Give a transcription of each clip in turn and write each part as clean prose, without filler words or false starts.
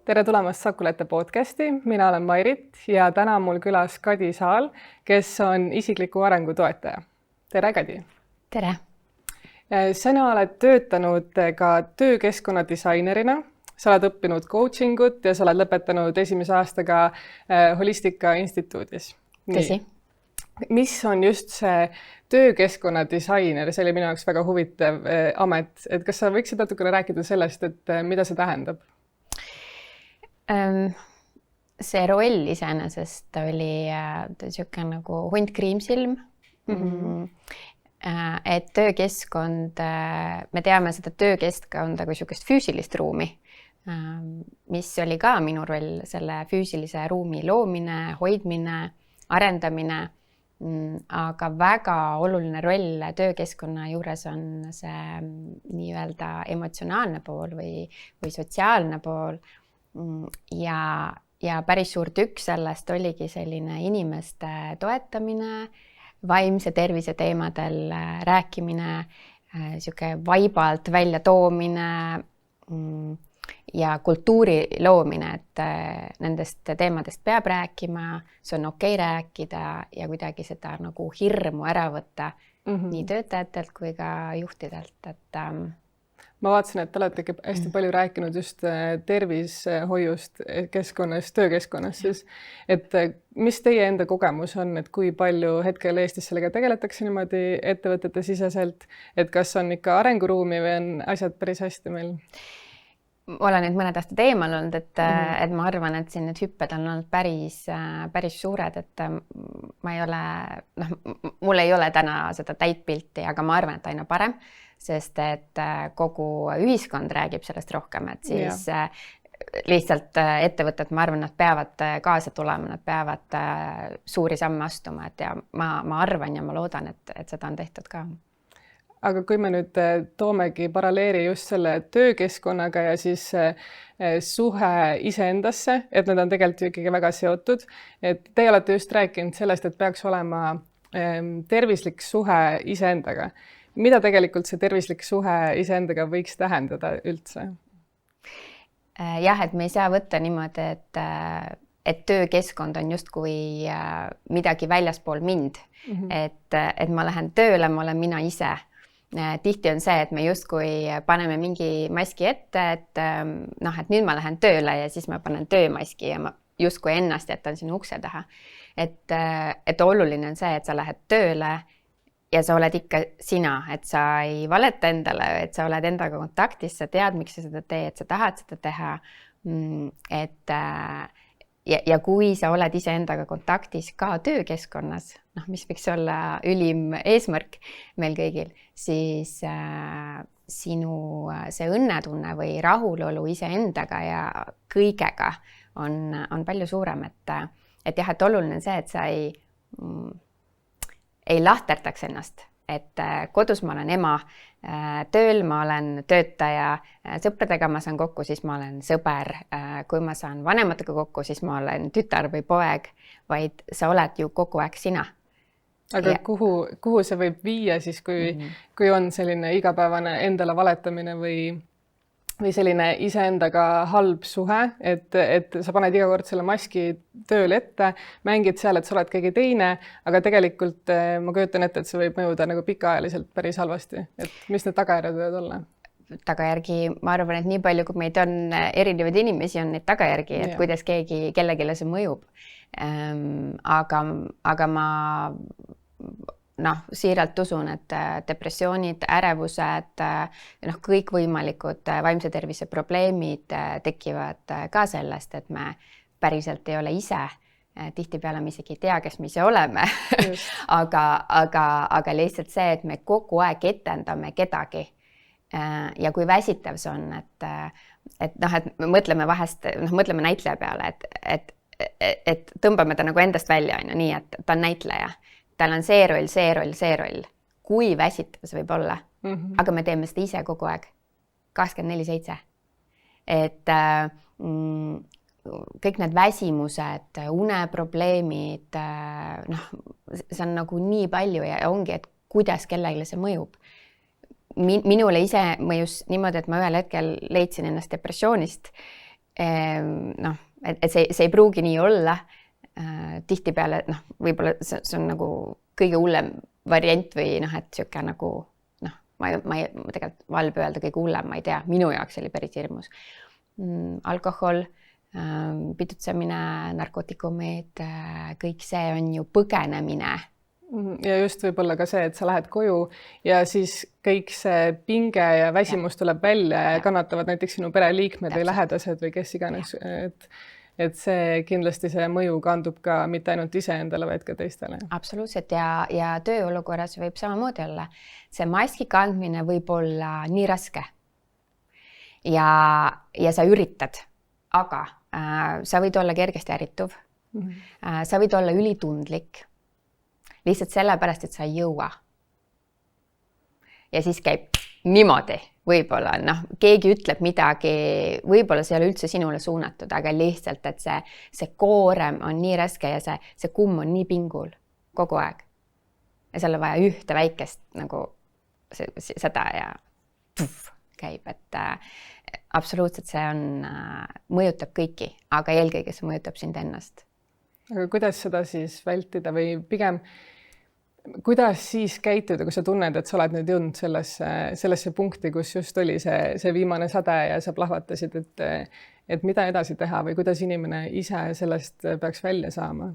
Tere tulemast Sakulete podcasti, mina olen Mairit ja täna on mul külas Kadi Saal, kes on isikliku arengu toetaja. Tere, Kadi! Tere! Sina oled töötanud ka töökeskkonna disainerina, sa oled õppinud coachingut ja sa oled lõpetanud esimese aastaga Holistika instituudis. Tõsi. Mis on just see töökeskkonna disainer? See oli minu jaoks väga huvitav amet. Et kas sa võiksid natukene rääkida sellest, et mida see tähendab? See roll iseenesest oli niisugune nagu hunt kriimsilm. Et töökeskkond, me teame seda töökeskkonda kui niisugust füüsilist ruumi, mis oli ka minu roll, selle füüsilise ruumi loomine, hoidmine, arendamine, aga väga oluline roll töökeskkonna juures on see nii-öelda emotsionaalne pool või sotsiaalne pool. Ja päris suur tükk sellest oligi selline inimeste toetamine, vaimse tervise teemadel rääkimine, sihuke vaibalt välja toomine ja kultuuri loomine, et nendest teemadest peab rääkima, see on okei rääkida ja kuidagi seda nagu hirmu ära võtta nii töötajatelt kui ka juhtidelt, et ma vaatasin, et te oletegi hästi palju rääkinud just tervishoiust keskkonnas, töökeskkonnas siis. Et mis teie enda kogemus on, et kui palju hetkel Eestis sellega tegeletakse niimoodi ettevõtete siseselt, et kas on ikka arenguruumi või on asjad päris hästi meil? Ma olen nüüd mõned aastad eemal olnud, et ma arvan, et siin need hüpped on olnud päris suured, et ma ei ole, mul ei ole täna seda täit pilti, aga ma arvan, et aina parem. Sest et kogu ühiskond räägib sellest rohkem, et siis lihtsalt ettevõtted, ma arvan, nad peavad kaasa tulema, nad peavad suuri samme astuma, et ja ma arvan ja ma loodan, et seda on tehtud ka. Aga kui me nüüd toomegi paralleeli just selle töökeskkonnaga ja siis suhe iseendasse, et need on tegelikult ikkagi väga seotud, et te olete just rääkinud sellest, et peaks olema tervislik suhe iseendaga. Mida tegelikult see tervislik suhe iseendaga võiks tähendada üldse? Jah, et me ei saa võtta niimoodi, et töökeskkond on justkui midagi väljaspool mind. Et ma lähen tööle, ma olen mina ise. Tihti on see, et me justkui paneme mingi maski ette, et nüüd ma lähen tööle ja siis ma panen töömaski ja ma justkui ennast jätan sinna ukse taha. Et oluline on see, et sa lähed tööle ja sa oled ikka sina, et sa ei valeta endale, et sa oled endaga kontaktis, sa tead, miks sa seda teed, sa tahad seda teha. Ja kui sa oled ise endaga kontaktis ka töökeskkonnas, mis võiks olla ülim eesmärk meil kõigil, siis sinu see õnnetunne või rahulolu ise endaga ja kõigega on palju suurem, et jah, et oluline on see, et sa ei lahterdaks ennast, et kodus ma olen ema, tööl ma olen töötaja, sõpradega ma saan kokku, siis ma olen sõber, kui ma saan vanematega kokku, siis ma olen tütar või poeg, vaid sa oled ju kogu aeg sina. Aga kuhu see võib viia siis, kui on selline igapäevane endale valetamine või selline iseendaga halb suhe, et sa paned iga kord selle maski tööl ette, mängid seal, et sa oled keegi teine, aga tegelikult ma kujutan ette, et see võib mõjuda nagu pikaajaliselt päris halvasti. Et mis need tagajärjed võivad olla? Tagajärgi, ma arvan, et nii palju, kui meid on erinevaid inimesi, on neid tagajärgi, et kuidas keegi kellegile see mõjub. Aga ma siiralt usun, et depressioonid, ärevused, kõikvõimalikud vaimse tervise probleemid tekivad ka sellest, et me päriselt ei ole ise. Tihtipeale me isegi ei tea, kes me ise oleme, aga lihtsalt see, et me kogu aeg etendame kedagi. Ja kui väsitav see on, et me mõtleme vahest, mõtleme näitleja peale, et tõmbame ta nagu endast välja, nii et ta on näitleja. Tal on see roll. Kui väsitav see võib olla, aga me teeme seda ise kogu aeg, 24/7. Et kõik need väsimused, uneprobleemid, see on nagu nii palju ja ongi, et kuidas kellelegi see mõjub. Minule ise mõjus niimoodi, et ma ühel hetkel leidsin ennast depressioonist noh, et see ei pruugi nii olla. Tihtipeale, noh, võib-olla see on nagu kõige hullem variant või noh, et siuke nagu, noh, ma tegelikult valb öelda kõige hullem, ma ei tea, minu jaoks oli päris hirmus. Alkohol, pidutsemine, narkootikumid, kõik see on ju põgenemine. Ja just võib-olla ka see, et sa lähed koju ja siis kõik see pinge ja väsimus tuleb välja ja kannatavad näiteks sinu pereliikmed või lähedased või kes iganes. Et see kindlasti see mõju kandub ka mitte ainult iseendale, vaid ka teistele. Absoluutselt ja tööolukorras võib samamoodi olla. See maski kandmine võib olla nii raske ja sa üritad, aga sa võid olla kergesti ärrituv. Sa võid olla ülitundlik. Lihtsalt sellepärast, et sa ei jõua. Ja siis käib niimoodi, võib-olla, noh, keegi ütleb midagi, võib-olla see ei ole üldse sinule suunatud, aga lihtsalt, et see koorem on nii raske ja see kumm on nii pingul kogu aeg. Ja seal on vaja ühte väikest nagu seda ja käib, et absoluutselt see mõjutab kõiki, aga eelkõige see mõjutab sind ennast. Aga kuidas seda siis vältida või pigem kuidas siis käituda, kui sa tunned, et sa oled nüüd jõudnud sellesse punkti, kus just oli see viimane sade ja sa plahvatasid, et mida edasi teha või kuidas inimene ise sellest peaks välja saama?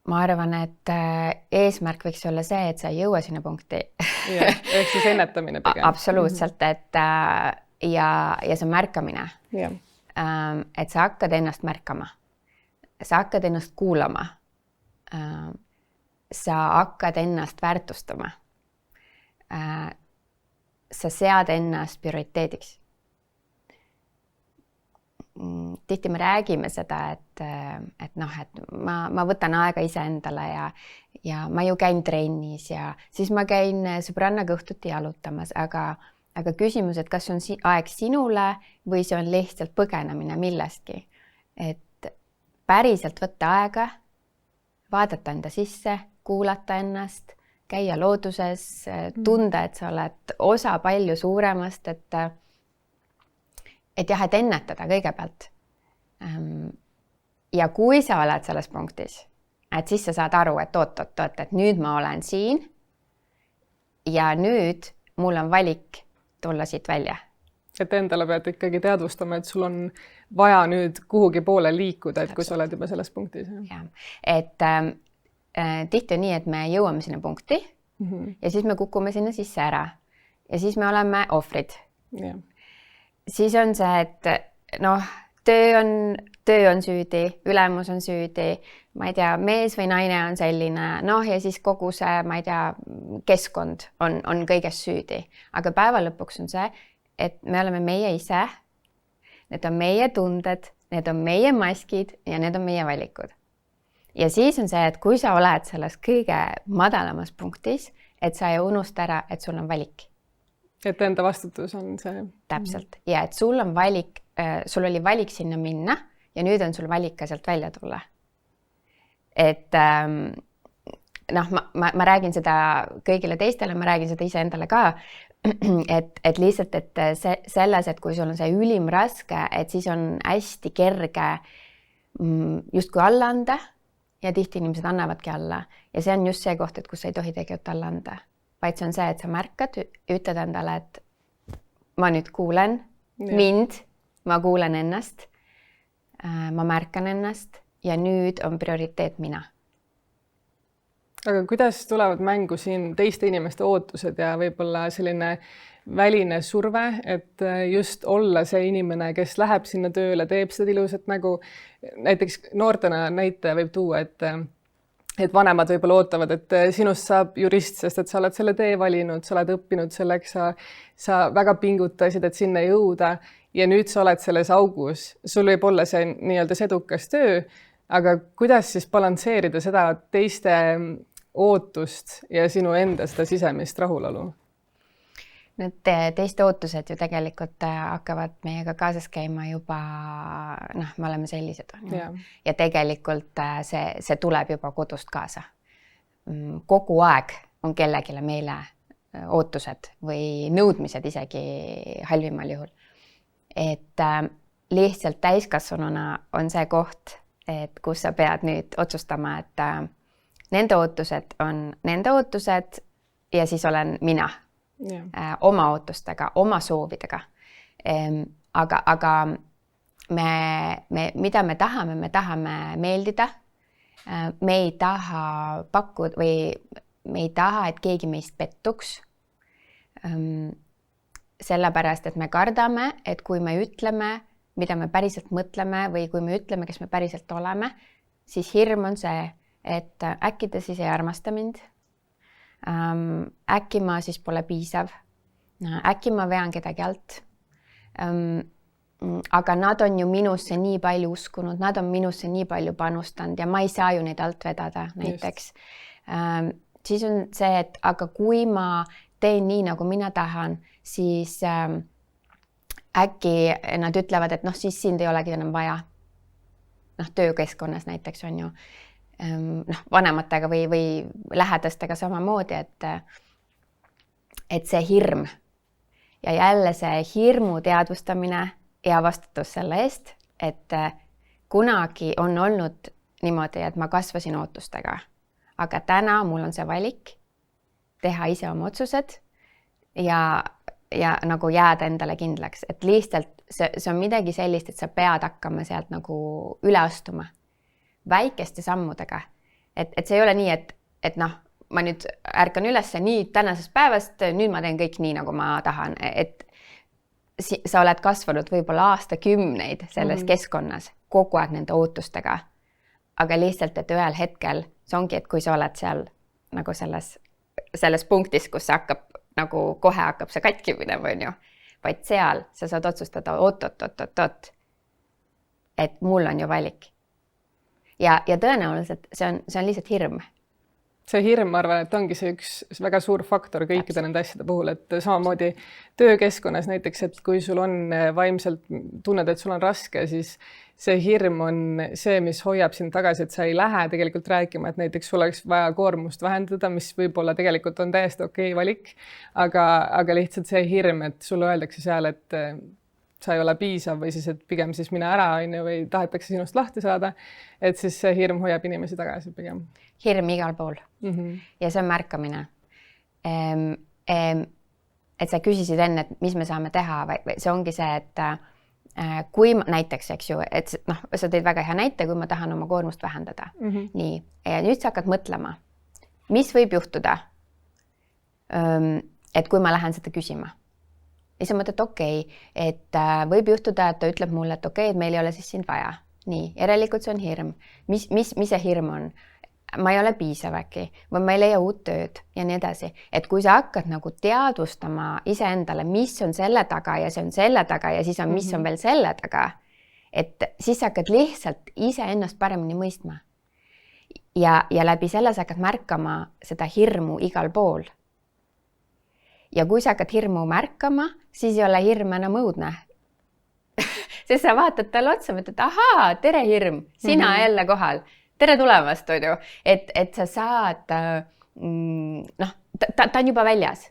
Ma arvan, et eesmärk võiks olla see, et sa ei jõua sinna punkti. Ehk siis ennetamine pigem. Absoluutselt, et ja see märkamine. Et sa hakkad ennast märkama. Sa hakkad ennast kuulama. Sa hakkad ennast väärtustama. Sa sead ennast prioriteediks. Tihti me räägime seda, et ma võtan aega iseendale ja ma ju käin trennis ja siis ma käin sõbrannaga õhtuti jalutamas, aga küsimus, et kas on aeg sinule või see on lihtsalt põgenemine millestki. Et päriselt võtta aega, vaadata enda sisse, kuulata ennast, käia looduses, tunda, et sa oled osa palju suuremast, et ennetada kõigepealt. Ja kui sa oled selles punktis, et siis sa saad aru, et oot, et nüüd ma olen siin ja nüüd mul on valik tulla siit välja. Et endale pead ikkagi teadvustama, et sul on vaja nüüd kuhugi poole liikuda, et kui sa oled juba selles punktis. Ja. Et tihti on nii, et me jõuame sinna punkti ja siis me kukume sinna sisse ära ja siis me oleme ohvrid. Siis on see, et noh, töö on süüdi, ülemus on süüdi, ma ei tea, mees või naine on selline, noh ja siis kogu see, ma ei tea, keskkond on kõiges süüdi. Aga päeva lõpuks on see, et me oleme meie ise, need on meie tunded, need on meie maskid ja need on meie valikud. Ja siis on see, et kui sa oled selles kõige madalamas punktis, et sa ei unusta ära, et sul on valik. Et enda vastutus on see. Täpselt. Ja et sul on valik, sul oli valik sinna minna ja nüüd on sul valik ka sealt välja tulla. Et noh, ma räägin seda kõigile teistele, ma räägin seda iseendale ka, et lihtsalt, et selles, et kui sul on see ülim raske, et siis on hästi kerge justkui alla anda ja tihti inimesed annavadki alla. Ja see on just see koht, et kus sa ei tohi tegelikult alla anda. Vaid see on see, et sa märkad, ütled endale, et ma nüüd kuulen mind, ma kuulen ennast, ma märkan ennast ja nüüd on prioriteet mina. Aga kuidas tulevad mängu siin teiste inimeste ootused ja võib-olla selline väline surve, et just olla see inimene, kes läheb sinna tööle, teeb seda ilusat nägu. Näiteks noortena näite võib tuua, et vanemad võib-olla ootavad, et sinust saab jurist, sest et sa oled selle tee valinud, sa oled õppinud selleks, sa väga pingutasid, et sinna jõuda ja nüüd sa oled selles augus. Sul võib olla see nii-öelda edukas töö, aga kuidas siis balansseerida seda teiste ootust ja sinu enda seda sisemist rahulolu? Need teiste ootused ju tegelikult hakkavad meiega kaasas käima juba, noh, me oleme sellised. Ja tegelikult see tuleb juba kodust kaasa. Kogu aeg on kellegile meile ootused või nõudmised isegi halvimal juhul. Et lihtsalt täiskasvanuna on see koht, et kus sa pead nüüd otsustama, et nende ootused on nende ootused ja siis olen mina oma ootustega, oma soovidega. Aga mida me tahame meeldida. Me ei taha pakkuda või me ei taha, et keegi meist pettuks. Sellepärast, et me kardame, et kui me ütleme, mida me päriselt mõtleme või kui me ütleme, kes me päriselt oleme, siis hirm on see, et äkki ta siis ei armasta mind. Äkki ma siis pole piisav. Äkki ma vean kedagi alt. Aga nad on ju minusse nii palju uskunud, nad on minusse nii palju panustanud ja ma ei saa ju neid alt vedada näiteks. Siis on see, et aga kui ma teen nii, nagu mina tahan, siis äkki nad ütlevad, et siis sind ei olegi enam vaja. Töökeskkonnas näiteks on ju vanematega või lähedastega samamoodi, et see hirm ja jälle see hirmu teadvustamine ja vastutus selle eest, et kunagi on olnud niimoodi, et ma kasvasin ootustega, aga täna mul on see valik teha ise oma otsused ja nagu jääda endale kindlaks, et lihtsalt see on midagi sellist, et sa pead hakkama sealt nagu üle astuma väikeste sammudega, et see ei ole nii, et ma nüüd ärkan üles nii tänasest päevast, nüüd ma teen kõik nii, nagu ma tahan, et sa oled kasvanud võib-olla aastakümneid selles keskkonnas kogu aeg nende ootustega, aga lihtsalt, et ühel hetkel see ongi, et kui sa oled seal nagu selles punktis, kus hakkab nagu kohe hakkab see katki minema, on ju, vaid seal sa saad otsustada oot, et mul on ju valik. Ja tõenäoliselt see on lihtsalt hirm. See hirm, ma arvan, et ongi see üks väga suur faktor kõikide nende asjade puhul, et samamoodi töökeskkonnas näiteks, et kui sul on vaimselt tunned, et sul on raske, siis see hirm on see, mis hoiab sind tagasi, et sa ei lähe tegelikult rääkima, et näiteks sul oleks vaja koormust vähendada, mis võib-olla tegelikult on täiesti okei valik, aga lihtsalt see hirm, et sulle öeldakse seal, et sa ei ole piisav või siis, et pigem siis mine ära, või tahetakse sinust lahti saada, et siis see hirm hoiab inimesi tagasi pigem. Hirm igal pool. Ja see on märkamine. Et sa küsisid enne, et mis me saame teha, või see ongi see, et kui näiteks, eks ju, et sa teed väga hea näite, kui ma tahan oma koormust vähendada. Nii, ja nüüd sa hakkad mõtlema, mis võib juhtuda, et kui ma lähen seda küsima. Ja sa mõtled, et võib juhtuda, et ta ütleb mulle, et et meil ei ole siis sind vaja. Nii, järelikult see on hirm. Mis see hirm on? Ma ei ole piisav äkki, või ma ei leia uut tööd ja nii edasi. Et kui sa hakkad nagu teadvustama iseendale, mis on selle taga ja see on selle taga ja siis on, mis on veel selle taga, et siis sa hakkad lihtsalt iseennast paremini mõistma. Ja läbi selle sa hakkad märkama seda hirmu igal pool. Ja kui sa hakkad hirmu märkama, siis ei ole hirm enam õudne. Sest sa vaatad talle otsa, mõtled, ahaa, tere hirm, sina jälle kohal. Tere tulemast, on ju. Et sa saad, ta on juba väljas.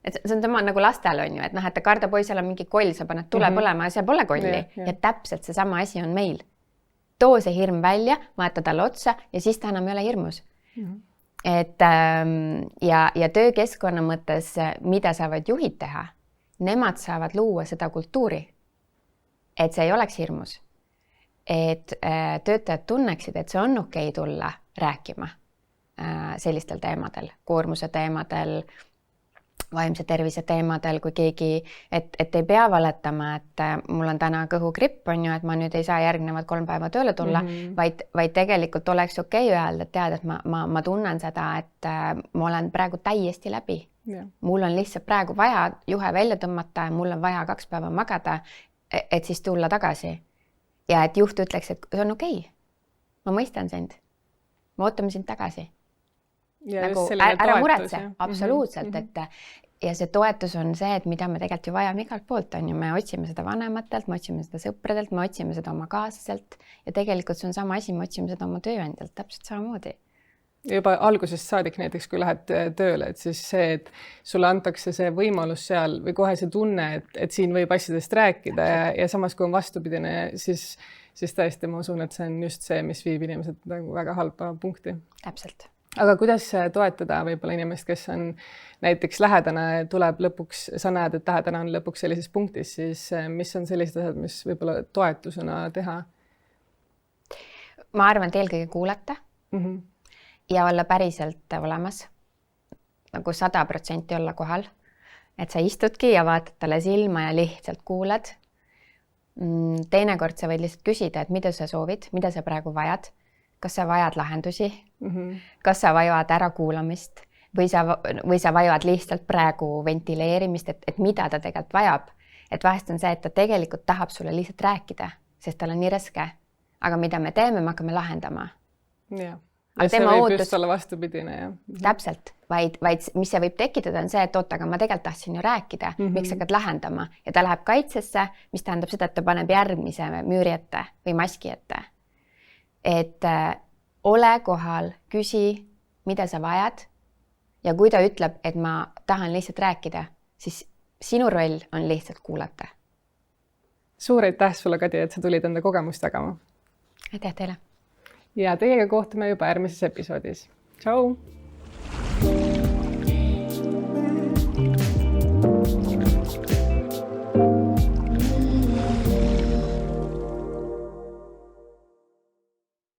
Et see on tema nagu lastel on ju, et ta kardab, oi, seal on mingi koll, sa paned tule põlema ja seal pole kolli. Ja täpselt see sama asi on meil. Too see hirm välja, vaata talle otsa ja siis ta enam ei ole hirmus. Et ja töökeskkonna mõttes, mida saavad juhid teha, nemad saavad luua seda kultuuri, et see ei oleks hirmus. Et töötajad tunneksid, et see on okei tulla rääkima sellistel teemadel, koormuse teemadel, vaimse tervise teemadel, kui keegi, et ei pea valetama, et mul on täna kõhugripp, on ju, et ma nüüd ei saa järgnevad 3 päeva tööle tulla, vaid tegelikult oleks okei öelda, et tead, et ma tunnen seda, et ma olen praegu täiesti läbi. Mul on lihtsalt praegu vaja juhe välja tõmmata ja mul on vaja 2 päeva magada, et siis tulla tagasi. Ja et juht ütleks, et see on okei. Ma mõistan sind. Me ootame sind tagasi. Nagu ära muretse, absoluutselt, et ja see toetus on see, et mida me tegelikult ju vajame igalt poolt on ju, me otsime seda vanematelt, me otsime seda sõpradelt, me otsime seda oma kaaslaselt ja tegelikult see on sama asi, me otsime seda oma tööandjalt täpselt samamoodi. juba algusest saadik näiteks, kui lähed tööle, et siis see, et sulle antakse see võimalus seal või kohe see tunne, et siin võib asjadest rääkida ja samas kui on vastupidine, siis tõesti ma usun, et see on just see, mis viib inimesed nagu väga halba punkti. Täpselt. Aga kuidas toetada võib-olla inimest, kes on näiteks lähedane, tuleb lõpuks, sa näed, et lähedane on lõpuks sellises punktis, siis mis on sellised asjad, mis võib-olla toetusena teha? Ma arvan, et eelkõige kuulata ja olla päriselt olemas, nagu 100% olla kohal, et sa istudki ja vaatad talle silma ja lihtsalt kuulad. Teinekord sa võid lihtsalt küsida, et mida sa soovid, mida sa praegu vajad, kas sa vajad lahendusi, kas sa vajad ärakuulamist või sa vajad lihtsalt praegu ventileerimist, et mida ta tegelikult vajab. Et vahest on see, et ta tegelikult tahab sulle lihtsalt rääkida, sest tal on nii raske. Aga mida me teeme, me hakkame lahendama. Ja see võib just olla vastupidine. Ja. Täpselt, vaid mis see võib tekitada on see, et aga ma tegelikult tahtsin ju rääkida, miks hakkad lahendama ja ta läheb kaitsesse, mis tähendab seda, et ta paneb järgmise müüri ette või maski ette. Et ole kohal, küsi, mida sa vajad ja kui ta ütleb, et ma tahan lihtsalt rääkida, siis sinu roll on lihtsalt kuulata. Suur aitäh sulle, Kadi, et sa tulid enda kogemust jagama. Aitäh teile! Ja teiega kohtume juba järgmises episoodis. Tšau!